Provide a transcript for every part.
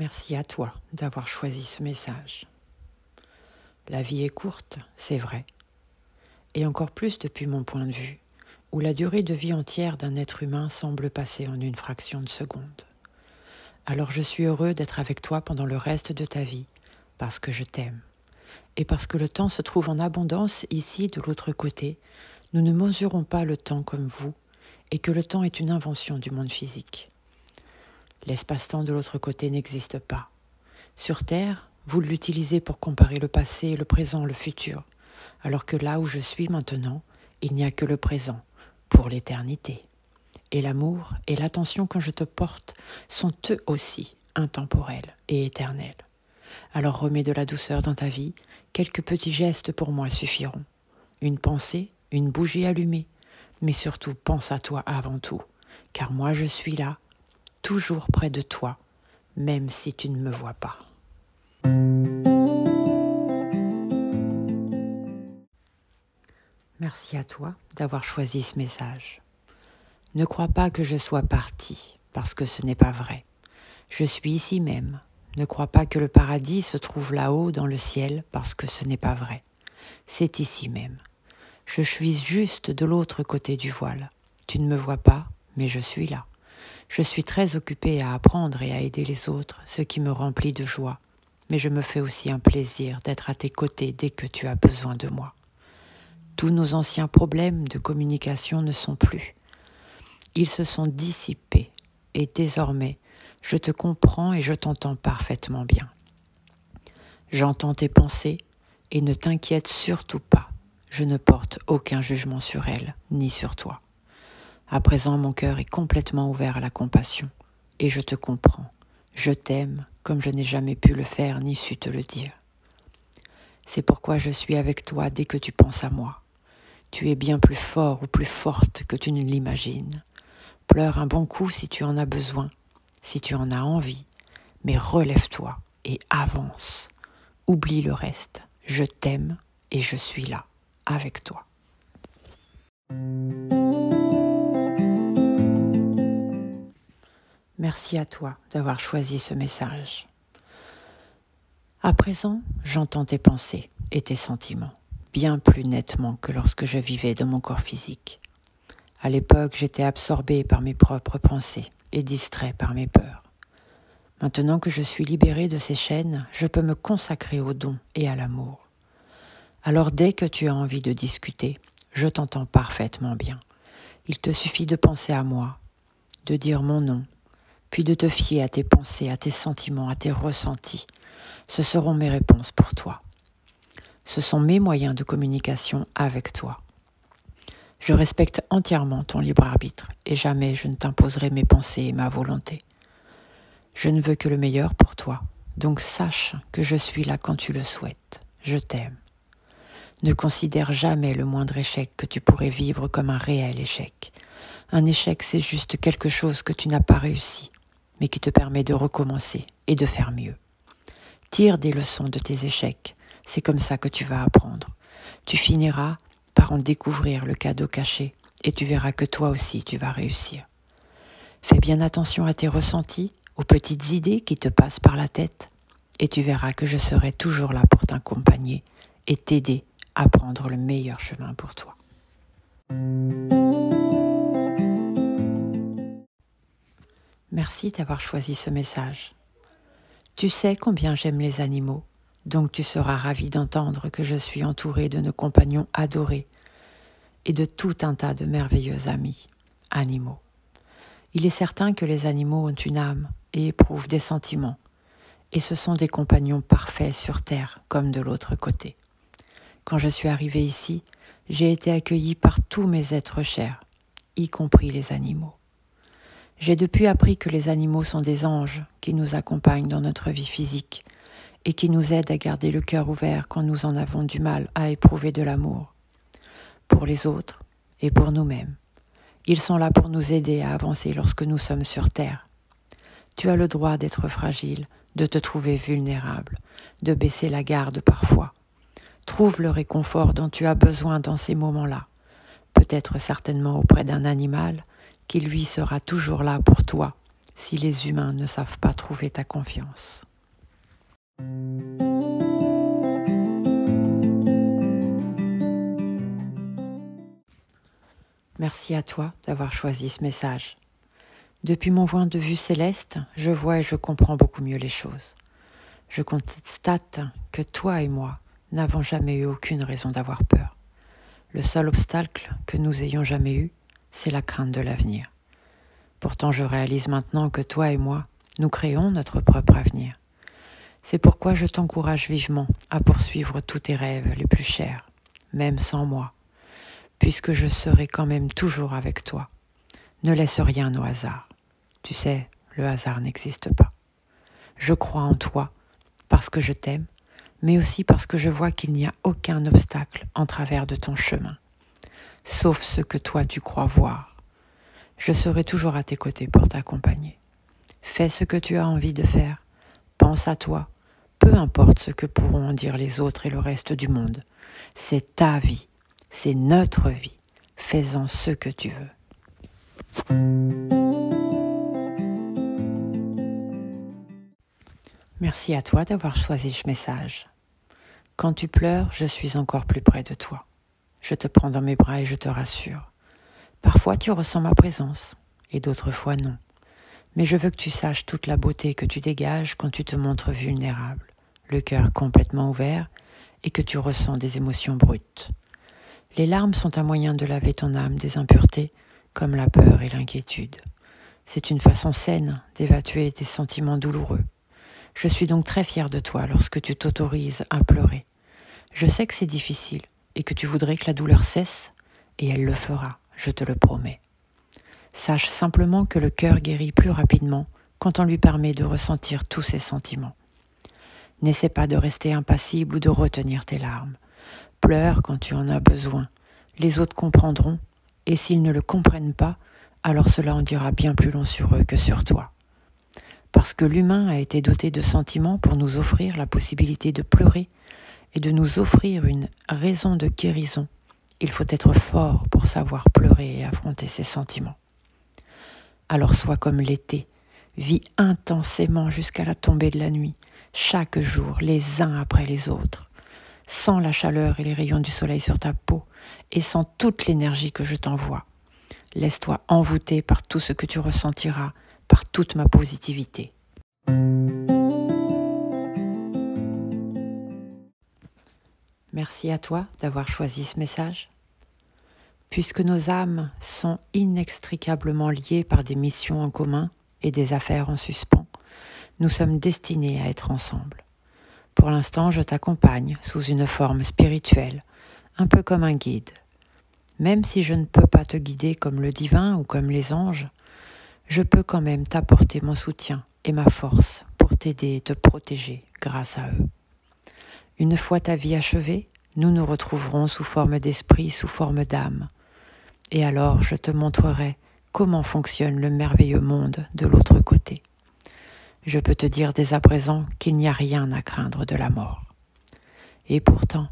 Merci à toi d'avoir choisi ce message. La vie est courte, c'est vrai, et encore plus depuis mon point de vue, où la durée de vie entière d'un être humain semble passer en une fraction de seconde. Alors je suis heureux d'être avec toi pendant le reste de ta vie, parce que je t'aime. Et parce que le temps se trouve en abondance ici de l'autre côté, nous ne mesurons pas le temps comme vous, et que le temps est une invention du monde physique. L'espace-temps de l'autre côté n'existe pas. Sur Terre, vous l'utilisez pour comparer le passé, le présent, le futur, alors que là où je suis maintenant, il n'y a que le présent, pour l'éternité. Et l'amour et l'attention que je te porte sont eux aussi intemporels et éternels. Alors remets de la douceur dans ta vie, quelques petits gestes pour moi suffiront. Une pensée, une bougie allumée, mais surtout pense à toi avant tout, car moi je suis là, toujours près de toi, même si tu ne me vois pas. Merci à toi d'avoir choisi ce message. Ne crois pas que je sois partie, parce que ce n'est pas vrai. Je suis ici même. Ne crois pas que le paradis se trouve là-haut dans le ciel, parce que ce n'est pas vrai. C'est ici même. Je suis juste de l'autre côté du voile. Tu ne me vois pas, mais je suis là. Je suis très occupée à apprendre et à aider les autres, ce qui me remplit de joie. Mais je me fais aussi un plaisir d'être à tes côtés dès que tu as besoin de moi. Tous nos anciens problèmes de communication ne sont plus. Ils se sont dissipés et désormais, je te comprends et je t'entends parfaitement bien. J'entends tes pensées et ne t'inquiète surtout pas. Je ne porte aucun jugement sur elles ni sur toi. À présent, mon cœur est complètement ouvert à la compassion et je te comprends. Je t'aime comme je n'ai jamais pu le faire ni su te le dire. C'est pourquoi je suis avec toi dès que tu penses à moi. Tu es bien plus fort ou plus forte que tu ne l'imagines. Pleure un bon coup si tu en as besoin, si tu en as envie, mais relève-toi et avance. Oublie le reste. Je t'aime et je suis là, avec toi. Merci à toi d'avoir choisi ce message. À présent, j'entends tes pensées et tes sentiments, bien plus nettement que lorsque je vivais dans mon corps physique. À l'époque, j'étais absorbée par mes propres pensées et distrait par mes peurs. Maintenant que je suis libérée de ces chaînes, je peux me consacrer au don et à l'amour. Alors dès que tu as envie de discuter, je t'entends parfaitement bien. Il te suffit de penser à moi, de dire mon nom, puis de te fier à tes pensées, à tes sentiments, à tes ressentis. Ce seront mes réponses pour toi. Ce sont mes moyens de communication avec toi. Je respecte entièrement ton libre arbitre et jamais je ne t'imposerai mes pensées et ma volonté. Je ne veux que le meilleur pour toi, donc sache que je suis là quand tu le souhaites. Je t'aime. Ne considère jamais le moindre échec que tu pourrais vivre comme un réel échec. Un échec, c'est juste quelque chose que tu n'as pas réussi, mais qui te permet de recommencer et de faire mieux. Tire des leçons de tes échecs, c'est comme ça que tu vas apprendre. Tu finiras par en découvrir le cadeau caché et tu verras que toi aussi tu vas réussir. Fais bien attention à tes ressentis, aux petites idées qui te passent par la tête et tu verras que je serai toujours là pour t'accompagner et t'aider à prendre le meilleur chemin pour toi. Merci d'avoir choisi ce message. Tu sais combien j'aime les animaux, donc tu seras ravi d'entendre que je suis entourée de nos compagnons adorés et de tout un tas de merveilleux amis, animaux. Il est certain que les animaux ont une âme et éprouvent des sentiments, et ce sont des compagnons parfaits sur terre comme de l'autre côté. Quand je suis arrivée ici, j'ai été accueillie par tous mes êtres chers, y compris les animaux. J'ai depuis appris que les animaux sont des anges qui nous accompagnent dans notre vie physique et qui nous aident à garder le cœur ouvert quand nous en avons du mal à éprouver de l'amour. Pour les autres et pour nous-mêmes. Ils sont là pour nous aider à avancer lorsque nous sommes sur terre. Tu as le droit d'être fragile, de te trouver vulnérable, de baisser la garde parfois. Trouve le réconfort dont tu as besoin dans ces moments-là, peut-être certainement auprès d'un animal qui lui sera toujours là pour toi, si les humains ne savent pas trouver ta confiance. Merci à toi d'avoir choisi ce message. Depuis mon point de vue céleste, je vois et je comprends beaucoup mieux les choses. Je constate que toi et moi n'avons jamais eu aucune raison d'avoir peur. Le seul obstacle que nous ayons jamais eu, c'est la crainte de l'avenir. Pourtant, je réalise maintenant que toi et moi, nous créons notre propre avenir. C'est pourquoi je t'encourage vivement à poursuivre tous tes rêves les plus chers, même sans moi, puisque je serai quand même toujours avec toi. Ne laisse rien au hasard. Tu sais, le hasard n'existe pas. Je crois en toi parce que je t'aime, mais aussi parce que je vois qu'il n'y a aucun obstacle en travers de ton chemin, sauf ce que toi tu crois voir. Je serai toujours à tes côtés pour t'accompagner. Fais ce que tu as envie de faire, pense à toi, peu importe ce que pourront en dire les autres et le reste du monde. C'est ta vie, c'est notre vie, fais-en ce que tu veux. Merci à toi d'avoir choisi ce message. Quand tu pleures, je suis encore plus près de toi. Je te prends dans mes bras et je te rassure. Parfois tu ressens ma présence, et d'autres fois non. Mais je veux que tu saches toute la beauté que tu dégages quand tu te montres vulnérable, le cœur complètement ouvert, et que tu ressens des émotions brutes. Les larmes sont un moyen de laver ton âme des impuretés, comme la peur et l'inquiétude. C'est une façon saine d'évacuer tes sentiments douloureux. Je suis donc très fière de toi lorsque tu t'autorises à pleurer. Je sais que c'est difficile et que tu voudrais que la douleur cesse, et elle le fera, je te le promets. Sache simplement que le cœur guérit plus rapidement quand on lui permet de ressentir tous ses sentiments. N'essaie pas de rester impassible ou de retenir tes larmes. Pleure quand tu en as besoin. Les autres comprendront, et s'ils ne le comprennent pas, alors cela en dira bien plus long sur eux que sur toi. Parce que l'humain a été doté de sentiments pour nous offrir la possibilité de pleurer et de nous offrir une raison de guérison, il faut être fort pour savoir pleurer et affronter ses sentiments. Alors sois comme l'été, vis intensément jusqu'à la tombée de la nuit, chaque jour, les uns après les autres. Sens la chaleur et les rayons du soleil sur ta peau et sens toute l'énergie que je t'envoie. Laisse-toi envoûter par tout ce que tu ressentiras, par toute ma positivité. Merci à toi d'avoir choisi ce message. Puisque nos âmes sont inextricablement liées par des missions en commun et des affaires en suspens, nous sommes destinés à être ensemble. Pour l'instant, je t'accompagne sous une forme spirituelle, un peu comme un guide. Même si je ne peux pas te guider comme le divin ou comme les anges, je peux quand même t'apporter mon soutien et ma force pour t'aider et te protéger grâce à eux. Une fois ta vie achevée, nous nous retrouverons sous forme d'esprit, sous forme d'âme. Et alors je te montrerai comment fonctionne le merveilleux monde de l'autre côté. Je peux te dire dès à présent qu'il n'y a rien à craindre de la mort. Et pourtant,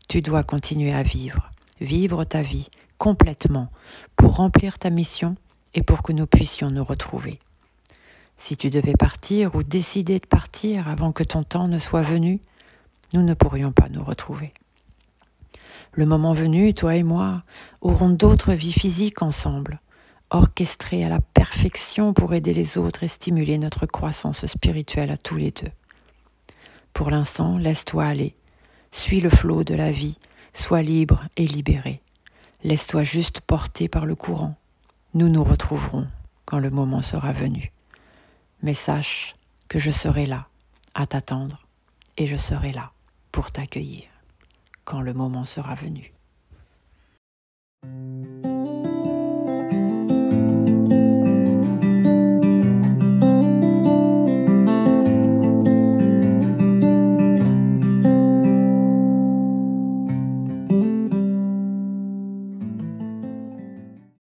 tu dois continuer à vivre ta vie complètement pour remplir ta mission et pour que nous puissions nous retrouver. Si tu devais partir ou décider de partir avant que ton temps ne soit venu, nous ne pourrions pas nous retrouver. Le moment venu, toi et moi aurons d'autres vies physiques ensemble, orchestrées à la perfection pour aider les autres et stimuler notre croissance spirituelle à tous les deux. Pour l'instant, laisse-toi aller, suis le flot de la vie, sois libre et libéré. Laisse-toi juste porter par le courant. Nous nous retrouverons quand le moment sera venu. Mais sache que je serai là, à t'attendre, et je serai là pour t'accueillir quand le moment sera venu.